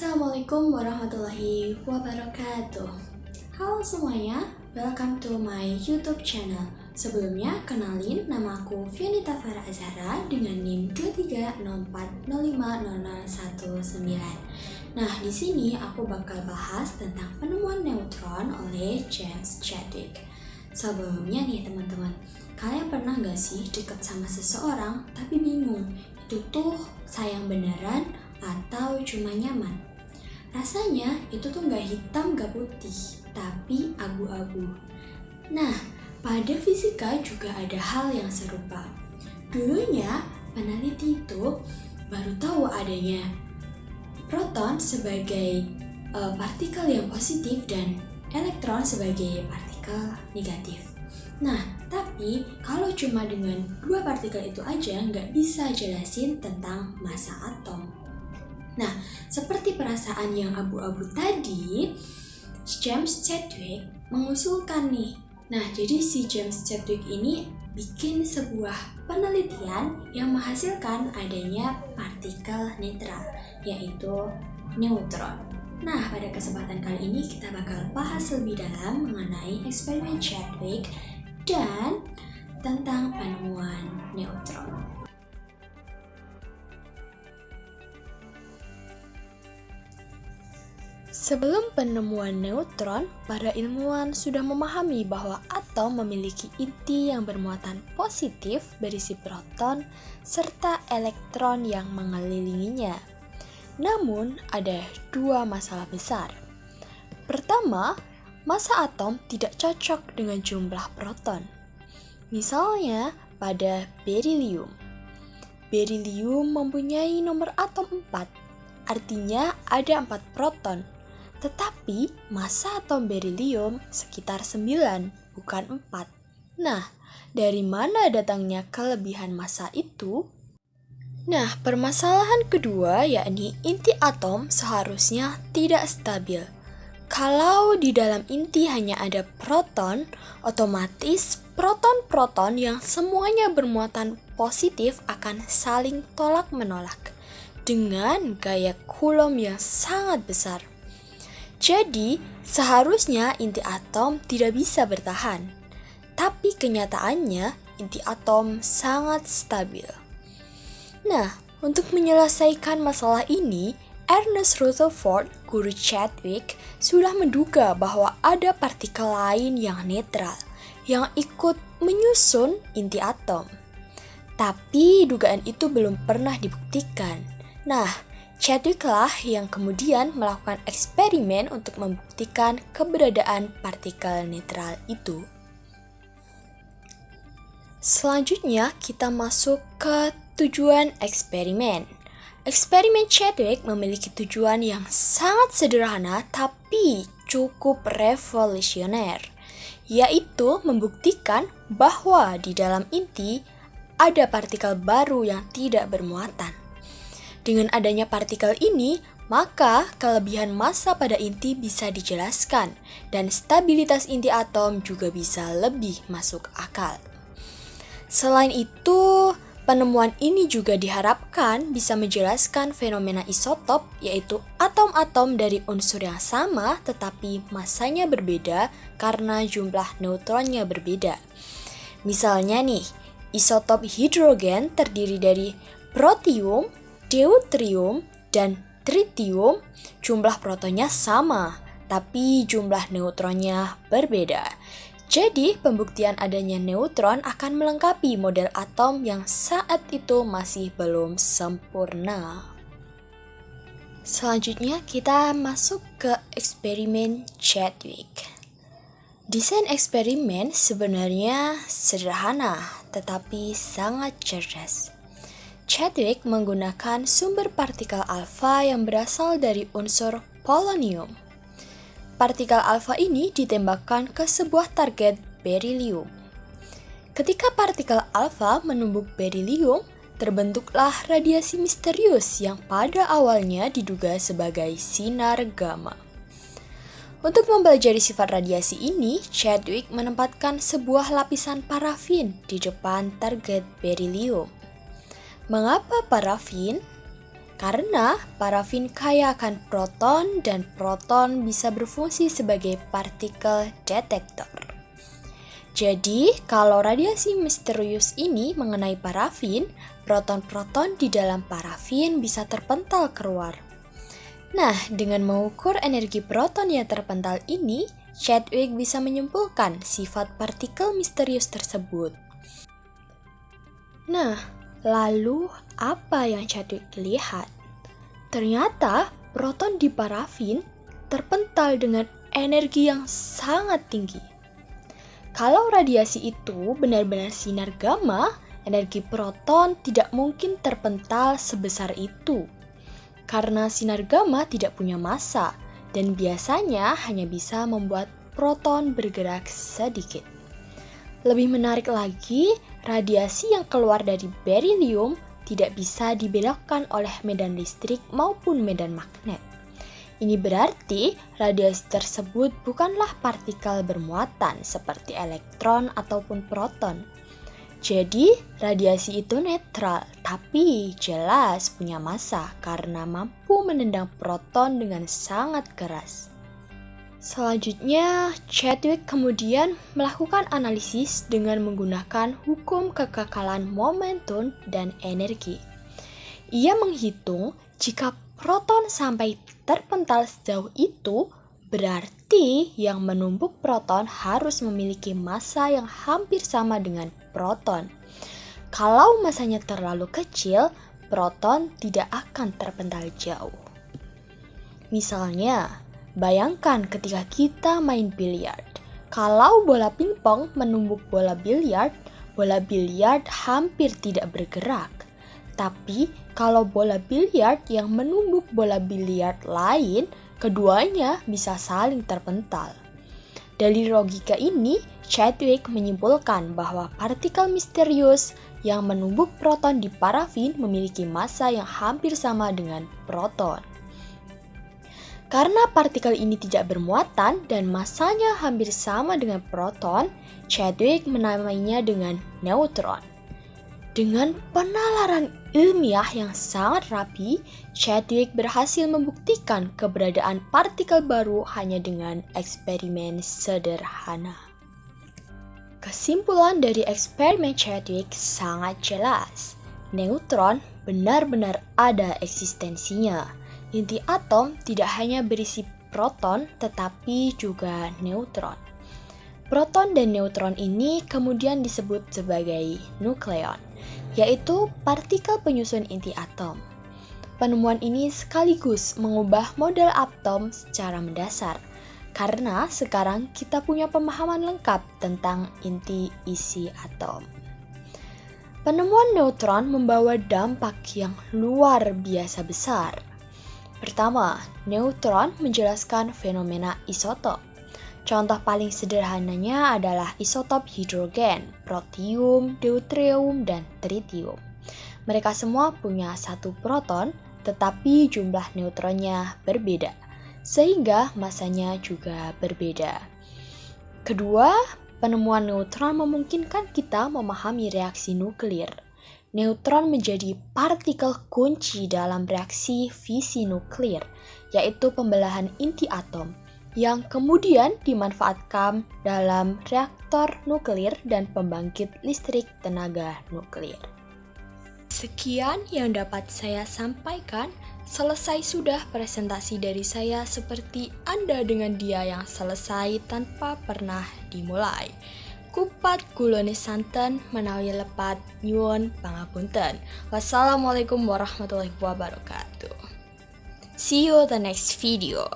Assalamualaikum warahmatullahi wabarakatuh. Halo semuanya, welcome to my YouTube channel. Sebelumnya, kenalin, nama aku Fianita Farah Azhara dengan NIM 2304050019. Nah, di sini aku bakal bahas tentang penemuan neutron oleh James Chadwick. Sebelumnya nih teman-teman, kalian pernah gak sih deket sama seseorang tapi bingung, itu tuh sayang beneran atau cuma nyaman? Rasanya itu tuh gak hitam gak putih, tapi abu-abu. Nah, pada fisika juga ada hal yang serupa. Dulunya peneliti itu baru tahu adanya proton sebagai partikel yang positif dan elektron sebagai partikel negatif. Nah, tapi kalau cuma dengan dua partikel itu aja nggak bisa jelasin tentang massa atom. Nah, seperti perasaan yang abu-abu tadi, James Chadwick mengusulkan nih. Nah, jadi si James Chadwick ini bikin sebuah penelitian yang menghasilkan adanya partikel netral, yaitu neutron. Nah, pada kesempatan kali ini kita bakal bahas lebih dalam mengenai eksperimen Chadwick dan tentang penemuan neutron. Sebelum penemuan neutron, para ilmuwan sudah memahami bahwa atom memiliki inti yang bermuatan positif berisi proton serta elektron yang mengelilinginya. Namun, ada dua masalah besar. Pertama, massa atom tidak cocok dengan jumlah proton. Misalnya, pada berilium. Berilium mempunyai nomor atom 4, artinya ada 4 proton. Tetapi massa atom berilium sekitar 9, bukan 4. Nah, dari mana datangnya kelebihan massa itu? Nah, permasalahan kedua yakni inti atom seharusnya tidak stabil. Kalau di dalam inti hanya ada proton, otomatis proton-proton yang semuanya bermuatan positif akan saling tolak-menolak dengan gaya Coulomb yang sangat besar. Jadi, seharusnya inti atom tidak bisa bertahan. Tapi kenyataannya, inti atom sangat stabil. Nah, untuk menyelesaikan masalah ini, Ernest Rutherford, guru Chadwick, sudah menduga bahwa ada partikel lain yang netral, yang ikut menyusun inti atom. Tapi dugaan itu belum pernah dibuktikan. Nah, Chadwick lah yang kemudian melakukan eksperimen untuk membuktikan keberadaan partikel netral itu. Selanjutnya kita masuk ke tujuan eksperimen. Eksperimen Chadwick memiliki tujuan yang sangat sederhana tapi cukup revolusioner, yaitu membuktikan bahwa di dalam inti ada partikel baru yang tidak bermuatan. Dengan adanya partikel ini, maka kelebihan massa pada inti bisa dijelaskan dan stabilitas inti atom juga bisa lebih masuk akal. Selain itu, penemuan ini juga diharapkan bisa menjelaskan fenomena isotop, yaitu atom-atom dari unsur yang sama tetapi massanya berbeda karena jumlah neutronnya berbeda. Misalnya nih, isotop hidrogen terdiri dari protium, deuterium, dan tritium, jumlah protonnya sama, tapi jumlah neutronnya berbeda. Jadi, pembuktian adanya neutron akan melengkapi model atom yang saat itu masih belum sempurna. Selanjutnya, kita masuk ke eksperimen Chadwick. Desain eksperimen sebenarnya sederhana, tetapi sangat cerdas. Chadwick menggunakan sumber partikel alfa yang berasal dari unsur polonium. Partikel alfa ini ditembakkan ke sebuah target berilium. Ketika partikel alfa menumbuk berilium, terbentuklah radiasi misterius yang pada awalnya diduga sebagai sinar gamma. Untuk mempelajari sifat radiasi ini, Chadwick menempatkan sebuah lapisan parafin di depan target berilium. Mengapa parafin? Karena parafin kaya akan proton dan proton bisa berfungsi sebagai partikel detektor. Jadi, kalau radiasi misterius ini mengenai parafin, proton-proton di dalam parafin bisa terpental keluar. Nah, dengan mengukur energi proton yang terpental ini, Chadwick bisa menyimpulkan sifat partikel misterius tersebut. Nah, lalu apa yang Chadwick lihat? Ternyata proton di parafin terpental dengan energi yang sangat tinggi. Kalau radiasi itu benar-benar sinar gamma, energi proton tidak mungkin terpental sebesar itu. Karena sinar gamma tidak punya massa dan biasanya hanya bisa membuat proton bergerak sedikit. Lebih menarik lagi, radiasi yang keluar dari berilium tidak bisa dibedakan oleh medan listrik maupun medan magnet. Ini berarti radiasi tersebut bukanlah partikel bermuatan seperti elektron ataupun proton. Jadi, radiasi itu netral, tapi jelas punya massa karena mampu menendang proton dengan sangat keras. Selanjutnya, Chadwick kemudian melakukan analisis dengan menggunakan hukum kekekalan momentum dan energi. Ia menghitung jika proton sampai terpental sejauh itu, berarti yang menumbuk proton harus memiliki massa yang hampir sama dengan proton. Kalau massanya terlalu kecil, proton tidak akan terpental jauh. Misalnya, bayangkan ketika kita main biliar. Kalau bola pingpong menumbuk bola biliar hampir tidak bergerak. Tapi kalau bola biliar yang menumbuk bola biliar lain, keduanya bisa saling terpental. Dari logika ini, Chadwick menyimpulkan bahwa partikel misterius yang menumbuk proton di parafin memiliki massa yang hampir sama dengan proton. Karena partikel ini tidak bermuatan dan massanya hampir sama dengan proton, Chadwick menamainya dengan neutron. Dengan penalaran ilmiah yang sangat rapi, Chadwick berhasil membuktikan keberadaan partikel baru hanya dengan eksperimen sederhana. Kesimpulan dari eksperimen Chadwick sangat jelas. Neutron benar-benar ada eksistensinya. Inti atom tidak hanya berisi proton, tetapi juga neutron. Proton dan neutron ini kemudian disebut sebagai nukleon, yaitu partikel penyusun inti atom. Penemuan ini sekaligus mengubah model atom secara mendasar, karena sekarang kita punya pemahaman lengkap tentang inti isi atom. Penemuan neutron membawa dampak yang luar biasa besar. Pertama, neutron menjelaskan fenomena isotop. Contoh paling sederhananya adalah isotop hidrogen, protium, deuterium, dan tritium. Mereka semua punya satu proton, tetapi jumlah neutronnya berbeda, sehingga massanya juga berbeda. Kedua, penemuan neutron memungkinkan kita memahami reaksi nuklir. Neutron menjadi partikel kunci dalam reaksi fisi nuklir, yaitu pembelahan inti atom, yang kemudian dimanfaatkan dalam reaktor nuklir dan pembangkit listrik tenaga nuklir. Sekian yang dapat saya sampaikan. Selesai sudah presentasi dari saya, seperti Anda dengan dia yang selesai tanpa pernah dimulai. Kupat kulone santen menawi lepat nyuwun pangapunten. Wassalamualaikum warahmatullahi wabarakatuh. See you the next video.